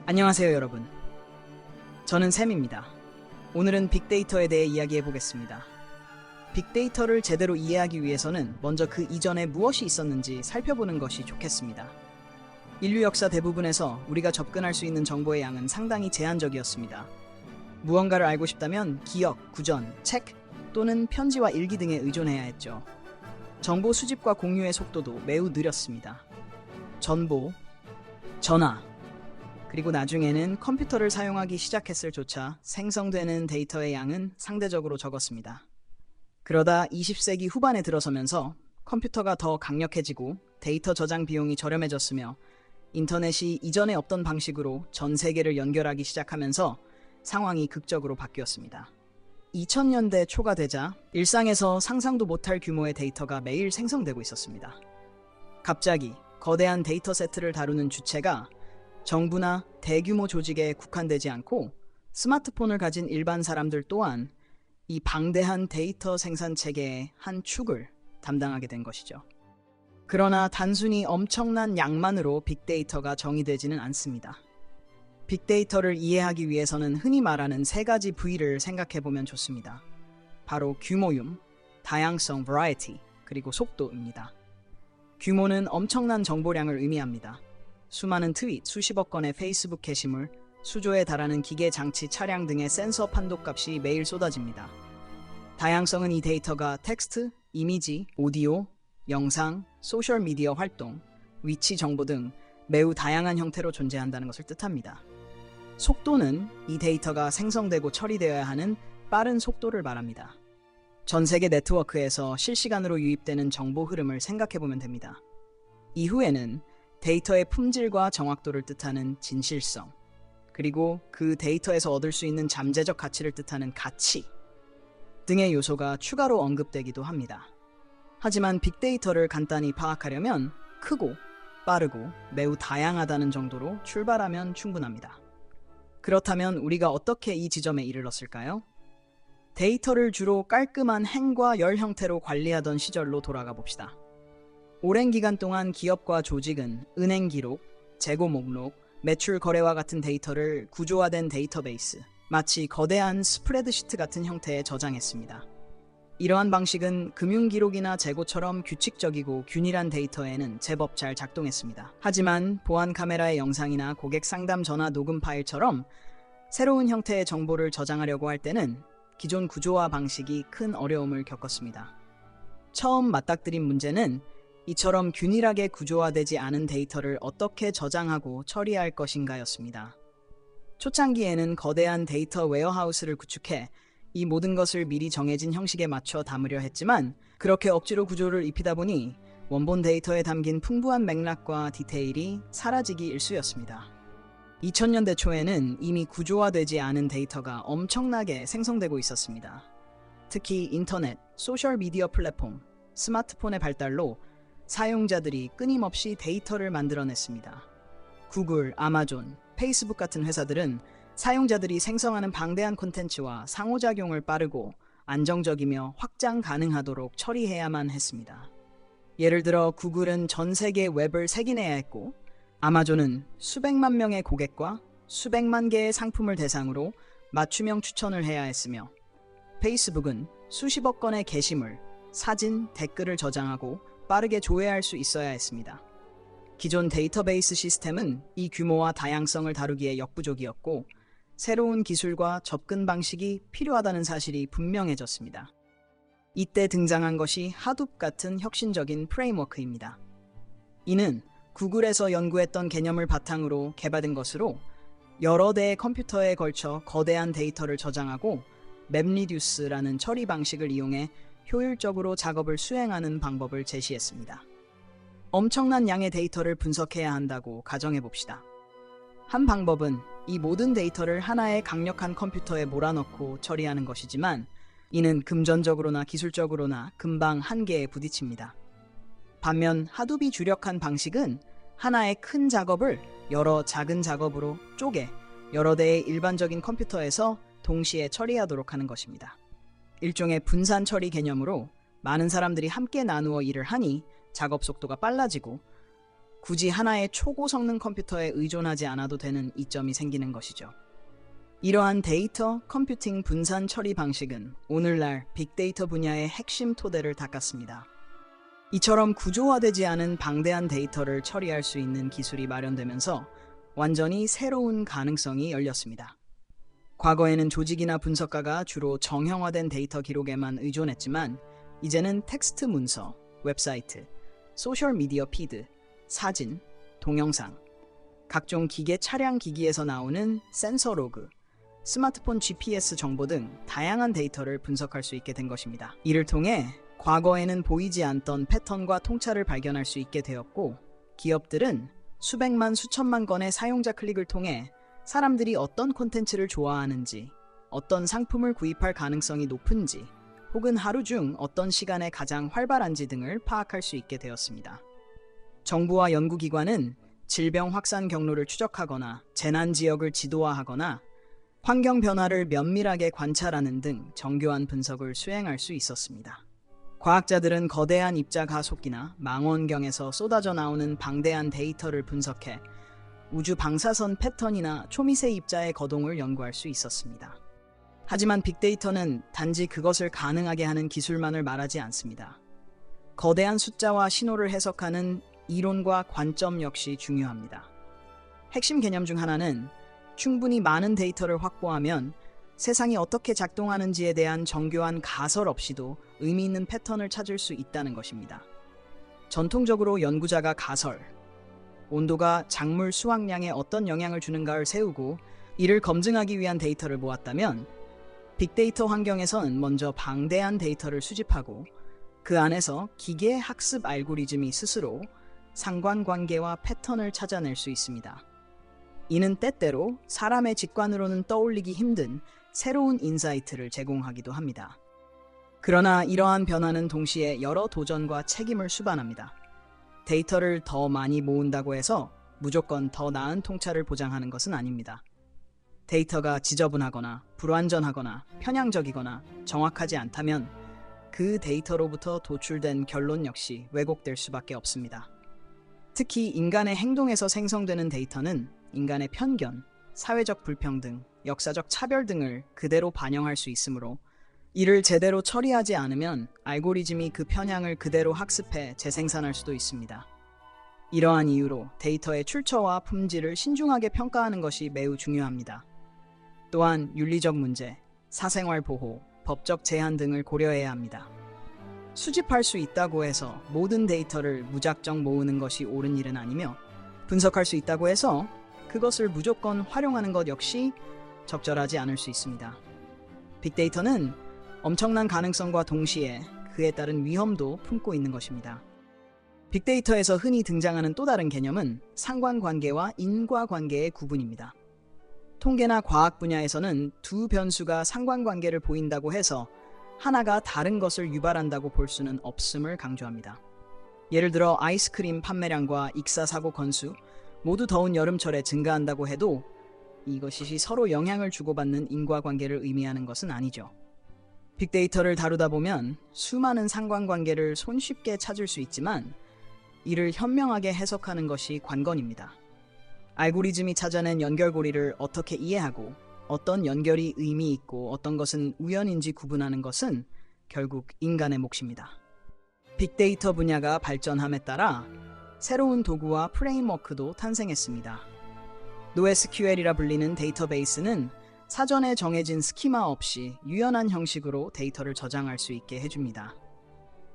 안녕하세요, 여러분. 저는 샘입니다. 오늘은 빅데이터에 대해 이야기해 보겠습니다. 빅데이터를 제대로 이해하기 위해서는 먼저 그 이전에 무엇이 있었는지 살펴보는 것이 좋겠습니다. 인류 역사 대부분에서 우리가 접근할 수 있는 정보의 양은 상당히 제한적이었습니다. 무언가를 알고 싶다면 기억, 구전, 책 또는 편지와 일기 등에 의존해야 했죠. 정보 수집과 공유의 속도도 매우 느렸습니다. 전보, 전화, 그리고 나중에는 컴퓨터를 사용하기 시작했을 조차 생성되는 데이터의 양은 상대적으로 적었습니다. 그러다 20세기 후반에 들어서면서 컴퓨터가 더 강력해지고 데이터 저장 비용이 저렴해졌으며 인터넷이 이전에 없던 방식으로 전 세계를 연결하기 시작하면서 상황이 극적으로 바뀌었습니다. 2000년대 초가 되자 일상에서 상상도 못할 규모의 데이터가 매일 생성되고 있었습니다. 갑자기 거대한 데이터 세트를 다루는 주체가 정부나 대규모 조직에 국한되지 않고 스마트폰을 가진 일반 사람들 또한 이 방대한 데이터 생산 체계의 한 축을 담당하게 된 것이죠. 그러나 단순히 엄청난 양만으로 빅데이터가 정의되지는 않습니다. 빅데이터를 이해하기 위해서는 흔히 말하는 세 가지 V를 생각해 보면 좋습니다. 바로 규모யும், 다양성, variety, 그리고 속도입니다. 규모는 엄청난 정보량을 의미합니다. 수많은 트윗, 수십억 건의 페이스북 게시물, 수조에 달하는 기계, 장치, 차량 등의 센서 판독값이 매일 쏟아집니다. 다양성은 이 데이터가 텍스트, 이미지, 오디오, 영상, 소셜미디어 활동, 위치 정보 등 매우 다양한 형태로 존재한다는 것을 뜻합니다. 속도는 이 데이터가 생성되고 처리되어야 하는 빠른 속도를 말합니다. 전 세계 네트워크에서 실시간으로 유입되는 정보 흐름을 생각해보면 됩니다. 이후에는 데이터의 품질과 정확도를 뜻하는 진실성, 그리고 그 데이터에서 얻을 수 있는 잠재적 가치를 뜻하는 가치 등의 요소가 추가로 언급되기도 합니다. 하지만 빅데이터를 간단히 파악하려면 크고 빠르고 매우 다양하다는 정도로 출발하면 충분합니다. 그렇다면 우리가 어떻게 이 지점에 이르렀을까요? 데이터를 주로 깔끔한 행과 열 형태로 관리하던 시절로 돌아가 봅시다. 오랜 기간 동안 기업과 조직은 은행 기록, 재고 목록, 매출 거래와 같은 데이터를 구조화된 데이터베이스, 마치 거대한 스프레드시트 같은 형태에 저장했습니다. 이러한 방식은 금융기록이나 재고처럼 규칙적이고 균일한 데이터에는 제법 잘 작동했습니다. 하지만 보안 카메라의 영상이나 고객 상담 전화 녹음 파일처럼 새로운 형태의 정보를 저장하려고 할 때는 기존 구조화 방식이 큰 어려움을 겪었습니다. 처음 맞닥뜨린 문제는 이처럼 균일하게 구조화되지 않은 데이터를 어떻게 저장하고 처리할 것인가였습니다. 초창기에는 거대한 데이터 웨어하우스를 구축해 이 모든 것을 미리 정해진 형식에 맞춰 담으려 했지만 그렇게 억지로 구조를 입히다 보니 원본 데이터에 담긴 풍부한 맥락과 디테일이 사라지기 일쑤였습니다. 2000년대 초에는 이미 구조화되지 않은 데이터가 엄청나게 생성되고 있었습니다. 특히 인터넷, 소셜미디어 플랫폼, 스마트폰의 발달로 사용자들이 끊임없이 데이터를 만들어냈습니다. 구글, 아마존, 페이스북 같은 회사들은 사용자들이 생성하는 방대한 콘텐츠와 상호작용을 빠르고 안정적이며 확장 가능하도록 처리해야만 했습니다. 예를 들어 구글은 전 세계 웹을 색인해야 했고 아마존은 수백만 명의 고객과 수백만 개의 상품을 대상으로 맞춤형 추천을 해야 했으며 페이스북은 수십억 건의 게시물, 사진, 댓글을 저장하고 빠르게 조회할 수 있어야 했습니다. 기존 데이터베이스 시스템은 이 규모와 다양성을 다루기에 역부족이었고 새로운 기술과 접근 방식이 필요하다는 사실이 분명해졌습니다. 이때 등장한 것이 하둡 같은 혁신적인 프레임워크입니다. 이는 구글에서 연구했던 개념을 바탕으로 개발된 것으로 여러 대의 컴퓨터에 걸쳐 거대한 데이터를 저장하고 맵리듀스라는 처리 방식을 이용해 효율적으로 작업을 수행하는 방법을 제시했습니다. 엄청난 양의 데이터를 분석해야 한다고 가정해 봅시다. 한 방법은 이 모든 데이터를 하나의 강력한 컴퓨터에 몰아넣고 처리하는 것이지만 이는 금전적으로나 기술적으로나 금방 한계에 부딪힙니다. 반면 하둡이 주력한 방식은 하나의 큰 작업을 여러 작은 작업으로 쪼개 여러 대의 일반적인 컴퓨터에서 동시에 처리하도록 하는 것입니다. 일종의 분산 처리 개념으로 많은 사람들이 함께 나누어 일을 하니 작업 속도가 빨라지고 굳이 하나의 초고성능 컴퓨터에 의존하지 않아도 되는 이점이 생기는 것이죠. 이러한 데이터 컴퓨팅 분산 처리 방식은 오늘날 빅데이터 분야의 핵심 토대를 닦았습니다. 이처럼 구조화되지 않은 방대한 데이터를 처리할 수 있는 기술이 마련되면서 완전히 새로운 가능성이 열렸습니다. 과거에는 조직이나 분석가가 주로 정형화된 데이터 기록에만 의존했지만 이제는 텍스트 문서, 웹사이트, 소셜미디어 피드, 사진, 동영상, 각종 기계 차량 기기에서 나오는 센서 로그, 스마트폰 GPS 정보 등 다양한 데이터를 분석할 수 있게 된 것입니다. 이를 통해 과거에는 보이지 않던 패턴과 통찰을 발견할 수 있게 되었고, 기업들은 수백만 수천만 건의 사용자 클릭을 통해 사람들이 어떤 콘텐츠를 좋아하는지, 어떤 상품을 구입할 가능성이 높은지, 혹은 하루 중 어떤 시간에 가장 활발한지 등을 파악할 수 있게 되었습니다. 정부와 연구기관은 질병 확산 경로를 추적하거나 재난 지역을 지도화하거나 환경 변화를 면밀하게 관찰하는 등 정교한 분석을 수행할 수 있었습니다. 과학자들은 거대한 입자 가속기나 망원경에서 쏟아져 나오는 방대한 데이터를 분석해 우주 방사선 패턴이나 초미세 입자의 거동을 연구할 수 있었습니다. 하지만 빅데이터는 단지 그것을 가능하게 하는 기술만을 말하지 않습니다. 거대한 숫자와 신호를 해석하는 이론과 관점 역시 중요합니다. 핵심 개념 중 하나는 충분히 많은 데이터를 확보하면 세상이 어떻게 작동하는지에 대한 정교한 가설 없이도 의미 있는 패턴을 찾을 수 있다는 것입니다. 전통적으로 연구자가 가설, 온도가 작물 수확량에 어떤 영향을 주는가를 세우고 이를 검증하기 위한 데이터를 모았다면, 빅데이터 환경에서는 먼저 방대한 데이터를 수집하고 그 안에서 기계 학습 알고리즘이 스스로 상관관계와 패턴을 찾아낼 수 있습니다. 이는 때때로 사람의 직관으로는 떠올리기 힘든 새로운 인사이트를 제공하기도 합니다. 그러나 이러한 변화는 동시에 여러 도전과 책임을 수반합니다. 데이터를 더 많이 모은다고 해서 무조건 더 나은 통찰을 보장하는 것은 아닙니다. 데이터가 지저분하거나 불완전하거나 편향적이거나 정확하지 않다면 그 데이터로부터 도출된 결론 역시 왜곡될 수밖에 없습니다. 특히 인간의 행동에서 생성되는 데이터는 인간의 편견, 사회적 불평등, 역사적 차별 등을 그대로 반영할 수 있으므로 이를 제대로 처리하지 않으면 알고리즘이 그 편향을 그대로 학습해 재생산할 수도 있습니다. 이러한 이유로 데이터의 출처와 품질을 신중하게 평가하는 것이 매우 중요합니다. 또한 윤리적 문제, 사생활 보호, 법적 제한 등을 고려해야 합니다. 수집할 수 있다고 해서 모든 데이터를 무작정 모으는 것이 옳은 일은 아니며, 분석할 수 있다고 해서 그것을 무조건 활용하는 것 역시 적절하지 않을 수 있습니다. 빅데이터는 엄청난 가능성과 동시에 그에 따른 위험도 품고 있는 것입니다. 빅데이터에서 흔히 등장하는 또 다른 개념은 상관관계와 인과관계의 구분입니다. 통계나 과학 분야에서는 두 변수가 상관관계를 보인다고 해서 하나가 다른 것을 유발한다고 볼 수는 없음을 강조합니다. 예를 들어 아이스크림 판매량과 익사사고 건수 모두 더운 여름철에 증가한다고 해도 이것이 서로 영향을 주고받는 인과관계를 의미하는 것은 아니죠. 빅데이터를 다루다 보면 수많은 상관관계를 손쉽게 찾을 수 있지만 이를 현명하게 해석하는 것이 관건입니다. 알고리즘이 찾아낸 연결고리를 어떻게 이해하고 어떤 연결이 의미 있고 어떤 것은 우연인지 구분하는 것은 결국 인간의 몫입니다. 빅데이터 분야가 발전함에 따라 새로운 도구와 프레임워크도 탄생했습니다. NoSQL이라 불리는 데이터베이스는 사전에 정해진 스키마 없이 유연한 형식으로 데이터를 저장할 수 있게 해줍니다.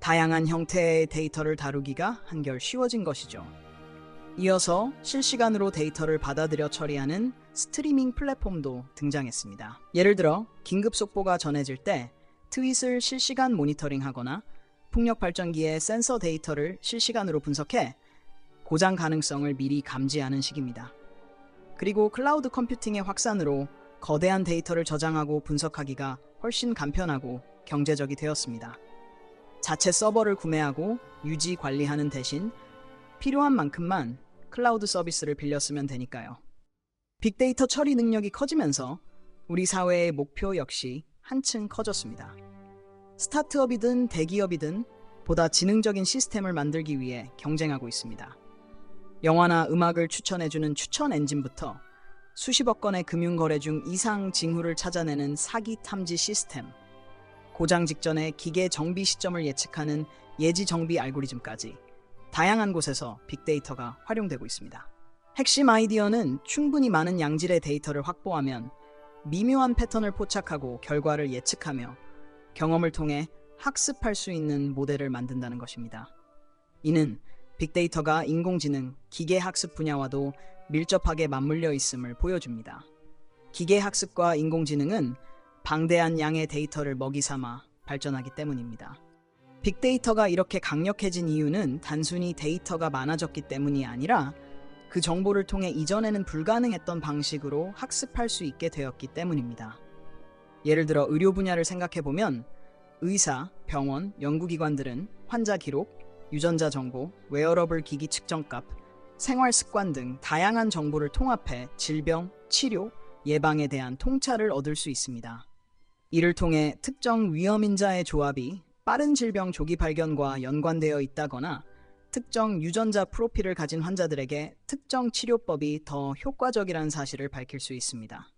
다양한 형태의 데이터를 다루기가 한결 쉬워진 것이죠. 이어서 실시간으로 데이터를 받아들여 처리하는 스트리밍 플랫폼도 등장했습니다. 예를 들어 긴급 속보가 전해질 때 트윗을 실시간 모니터링하거나 풍력 발전기의 센서 데이터를 실시간으로 분석해 고장 가능성을 미리 감지하는 식입니다. 그리고 클라우드 컴퓨팅의 확산으로 거대한 데이터를 저장하고 분석하기가 훨씬 간편하고 경제적이 되었습니다. 자체 서버를 구매하고 유지 관리하는 대신 필요한 만큼만 클라우드 서비스를 빌려 쓰면 되니까요. 빅데이터 처리 능력이 커지면서 우리 사회의 목표 역시 한층 커졌습니다. 스타트업이든 대기업이든 보다 지능적인 시스템을 만들기 위해 경쟁하고 있습니다. 영화나 음악을 추천해주는 추천 엔진부터 수십억 건의 금융거래 중 이상 징후를 찾아내는 사기 탐지 시스템, 고장 직전의 기계 정비 시점을 예측하는 예지 정비 알고리즘까지 다양한 곳에서 빅데이터가 활용되고 있습니다. 핵심 아이디어는 충분히 많은 양질의 데이터를 확보하면 미묘한 패턴을 포착하고 결과를 예측하며 경험을 통해 학습할 수 있는 모델을 만든다는 것입니다. 이는 빅데이터가 인공지능, 기계학습 분야와도 밀접하게 맞물려 있음을 보여줍니다. 기계학습과 인공지능은 방대한 양의 데이터를 먹이 삼아 발전하기 때문입니다. 빅데이터가 이렇게 강력해진 이유는 단순히 데이터가 많아졌기 때문이 아니라 그 정보를 통해 이전에는 불가능했던 방식으로 학습할 수 있게 되었기 때문입니다. 예를 들어 의료 분야를 생각해보면 의사, 병원, 연구기관들은 환자 기록, 유전자 정보, 웨어러블 기기 측정값, 생활 습관 등 다양한 정보를 통합해 질병, 치료, 예방에 대한 통찰을 얻을 수 있습니다. 이를 통해 특정 위험인자의 조합이 빠른 질병 조기 발견과 연관되어 있다거나 특정 유전자 프로필을 가진 환자들에게 특정 치료법이 더 효과적이라는 사실을 밝힐 수 있습니다.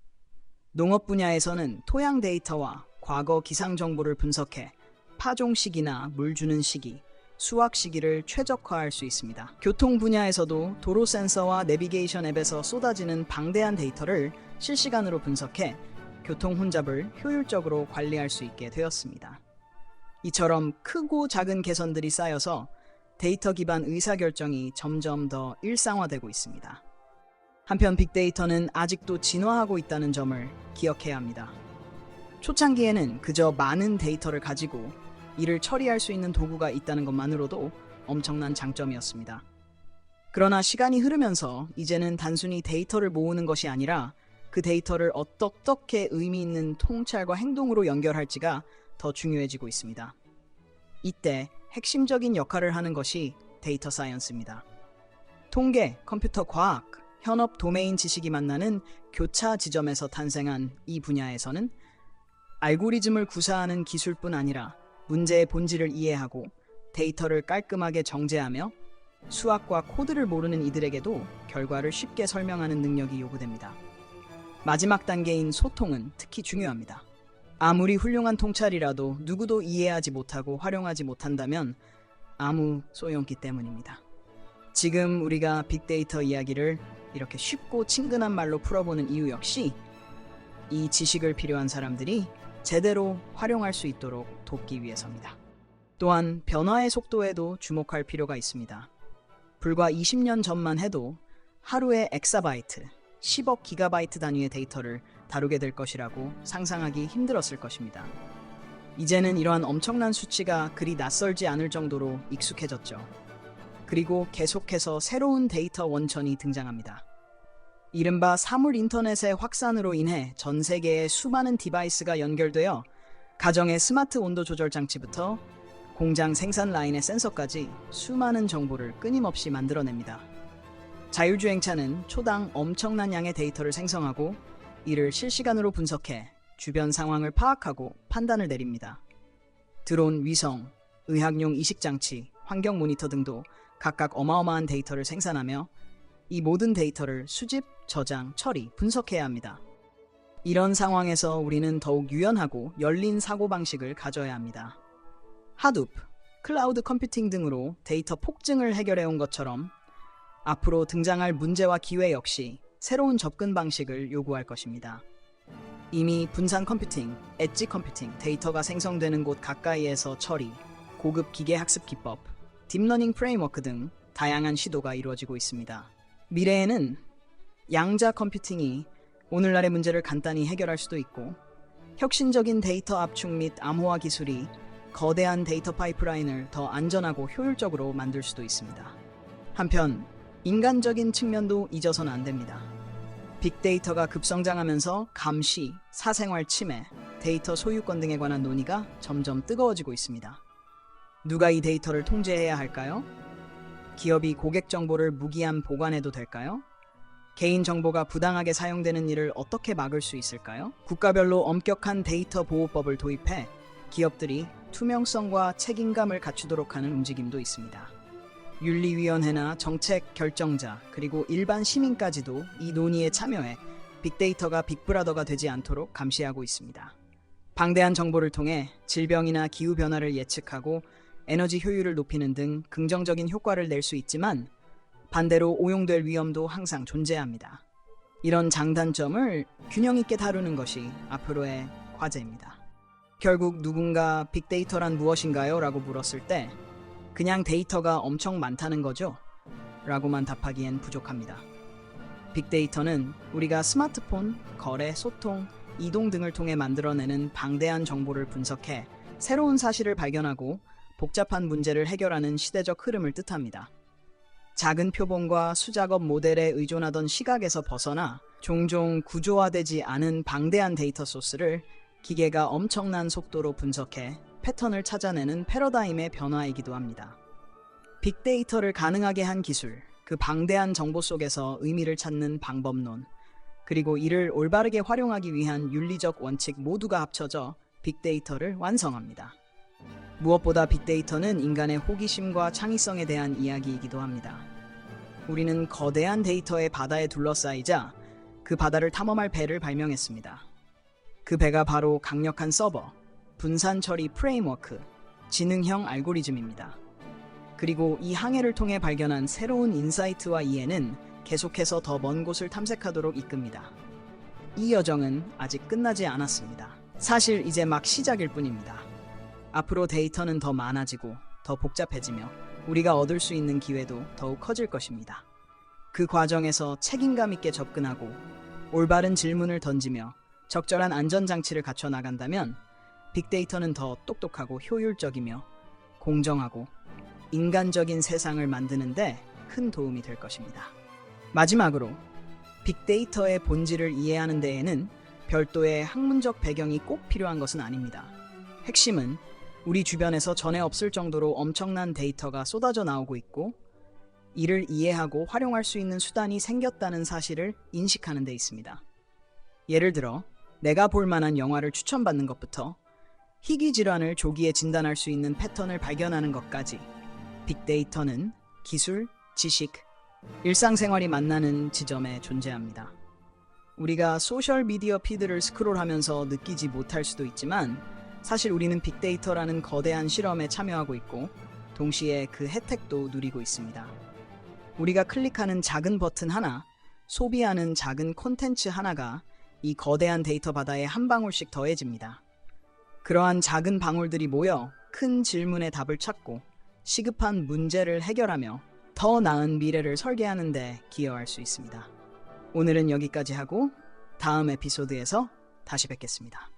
농업 분야에서는 토양 데이터와 과거 기상 정보를 분석해 파종 시기나 물 주는 시기, 수확 시기를 최적화할 수 있습니다. 교통 분야에서도 도로 센서와 내비게이션 앱에서 쏟아지는 방대한 데이터를 실시간으로 분석해 교통 혼잡을 효율적으로 관리할 수 있게 되었습니다. 이처럼 크고 작은 개선들이 쌓여서 데이터 기반 의사결정이 점점 더 일상화되고 있습니다. 한편 빅데이터는 아직도 진화하고 있다는 점을 기억해야 합니다. 초창기에는 그저 많은 데이터를 가지고 이를 처리할 수 있는 도구가 있다는 것만으로도 엄청난 장점이었습니다. 그러나 시간이 흐르면서 이제는 단순히 데이터를 모으는 것이 아니라 그 데이터를 어떻게 의미 있는 통찰과 행동으로 연결할지가 더 중요해지고 있습니다. 이때 핵심적인 역할을 하는 것이 데이터 사이언스입니다. 통계, 컴퓨터 과학, 현업 도메인 지식이 만나는 교차 지점에서 탄생한 이 분야에서는 알고리즘을 구사하는 기술뿐 아니라 문제의 본질을 이해하고 데이터를 깔끔하게 정제하며 수학과 코드를 모르는 이들에게도 결과를 쉽게 설명하는 능력이 요구됩니다. 마지막 단계인 소통은 특히 중요합니다. 아무리 훌륭한 통찰이라도 누구도 이해하지 못하고 활용하지 못한다면 아무 소용없기 때문입니다. 지금 우리가 빅데이터 이야기를 이렇게 쉽고 친근한 말로 풀어보는 이유 역시 이 지식을 필요한 사람들이 제대로 활용할 수 있도록 돕기 위해서입니다. 또한 변화의 속도에도 주목할 필요가 있습니다. 불과 20년 전만 해도 하루에 엑사바이트, 10억 기가바이트 단위의 데이터를 다루게 될 것이라고 상상하기 힘들었을 것입니다. 이제는 이러한 엄청난 수치가 그리 낯설지 않을 정도로 익숙해졌죠. 그리고 계속해서 새로운 데이터 원천이 등장합니다. 이른바 사물 인터넷의 확산으로 인해 전 세계의 수많은 디바이스가 연결되어 가정의 스마트 온도 조절 장치부터 공장 생산 라인의 센서까지 수많은 정보를 끊임없이 만들어냅니다. 자율주행차는 초당 엄청난 양의 데이터를 생성하고 이를 실시간으로 분석해 주변 상황을 파악하고 판단을 내립니다. 드론, 위성, 의학용 이식장치, 환경 모니터 등도 각각 어마어마한 데이터를 생산하며 이 모든 데이터를 수집, 저장, 처리, 분석해야 합니다. 이런 상황에서 우리는 더욱 유연하고 열린 사고방식을 가져야 합니다. 하둡, 클라우드 컴퓨팅 등으로 데이터 폭증을 해결해온 것처럼 앞으로 등장할 문제와 기회 역시 새로운 접근 방식을 요구할 것입니다. 이미 분산 컴퓨팅, 엣지 컴퓨팅, 데이터가 생성되는 곳 가까이에서 처리, 고급 기계 학습 기법, 딥러닝 프레임워크 등 다양한 시도가 이루어지고 있습니다. 미래에는 양자 컴퓨팅이 오늘날의 문제를 간단히 해결할 수도 있고 혁신적인 데이터 압축 및 암호화 기술이 거대한 데이터 파이프라인을 더 안전하고 효율적으로 만들 수도 있습니다. 한편 인간적인 측면도 잊어서는 안 됩니다. 빅데이터가 급성장하면서 감시, 사생활 침해, 데이터 소유권 등에 관한 논의가 점점 뜨거워지고 있습니다. 누가 이 데이터를 통제해야 할까요? 기업이 고객 정보를 무기한 보관해도 될까요? 개인정보가 부당하게 사용되는 일을 어떻게 막을 수 있을까요? 국가별로 엄격한 데이터 보호법을 도입해 기업들이 투명성과 책임감을 갖추도록 하는 움직임도 있습니다. 윤리위원회나 정책 결정자, 그리고 일반 시민까지도 이 논의에 참여해 빅데이터가 빅브라더가 되지 않도록 감시하고 있습니다. 방대한 정보를 통해 질병이나 기후변화를 예측하고 에너지 효율을 높이는 등 긍정적인 효과를 낼 수 있지만 반대로 오용될 위험도 항상 존재합니다. 이런 장단점을 균형 있게 다루는 것이 앞으로의 과제입니다. 결국 누군가 빅데이터란 무엇인가요? 라고 물었을 때 그냥 데이터가 엄청 많다는 거죠? 라고만 답하기엔 부족합니다. 빅데이터는 우리가 스마트폰, 거래, 소통, 이동 등을 통해 만들어내는 방대한 정보를 분석해 새로운 사실을 발견하고 복잡한 문제를 해결하는 시대적 흐름을 뜻합니다. 작은 표본과 수작업 모델에 의존하던 시각에서 벗어나 종종 구조화되지 않은 방대한 데이터 소스를 기계가 엄청난 속도로 분석해 패턴을 찾아내는 패러다임의 변화이기도 합니다. 빅데이터를 가능하게 한 기술, 그 방대한 정보 속에서 의미를 찾는 방법론, 그리고 이를 올바르게 활용하기 위한 윤리적 원칙 모두가 합쳐져 빅데이터를 완성합니다. 무엇보다 빅데이터는 인간의 호기심과 창의성에 대한 이야기이기도 합니다. 우리는 거대한 데이터의 바다에 둘러싸이자 그 바다를 탐험할 배를 발명했습니다. 그 배가 바로 강력한 서버, 분산 처리 프레임워크, 지능형 알고리즘입니다. 그리고 이 항해를 통해 발견한 새로운 인사이트와 이해는 계속해서 더 먼 곳을 탐색하도록 이끕니다. 이 여정은 아직 끝나지 않았습니다. 사실 이제 막 시작일 뿐입니다. 앞으로 데이터는 더 많아지고 더 복잡해지며 우리가 얻을 수 있는 기회도 더욱 커질 것입니다. 그 과정에서 책임감 있게 접근하고 올바른 질문을 던지며 적절한 안전장치를 갖춰 나간다면 빅데이터는 더 똑똑하고 효율적이며 공정하고 인간적인 세상을 만드는데 큰 도움이 될 것입니다. 마지막으로 빅데이터의 본질을 이해하는 데에는 별도의 학문적 배경이 꼭 필요한 것은 아닙니다. 핵심은 우리 주변에서 전에 없을 정도로 엄청난 데이터가 쏟아져 나오고 있고 이를 이해하고 활용할 수 있는 수단이 생겼다는 사실을 인식하는 데 있습니다. 예를 들어 내가 볼 만한 영화를 추천받는 것부터 희귀 질환을 조기에 진단할 수 있는 패턴을 발견하는 것까지 빅데이터는 기술, 지식, 일상생활이 만나는 지점에 존재합니다. 우리가 소셜미디어 피드를 스크롤하면서 느끼지 못할 수도 있지만 사실 우리는 빅데이터라는 거대한 실험에 참여하고 있고 동시에 그 혜택도 누리고 있습니다. 우리가 클릭하는 작은 버튼 하나, 소비하는 작은 콘텐츠 하나가 이 거대한 데이터 바다에 한 방울씩 더해집니다. 그러한 작은 방울들이 모여 큰 질문의 답을 찾고 시급한 문제를 해결하며 더 나은 미래를 설계하는 데 기여할 수 있습니다. 오늘은 여기까지 하고 다음 에피소드에서 다시 뵙겠습니다.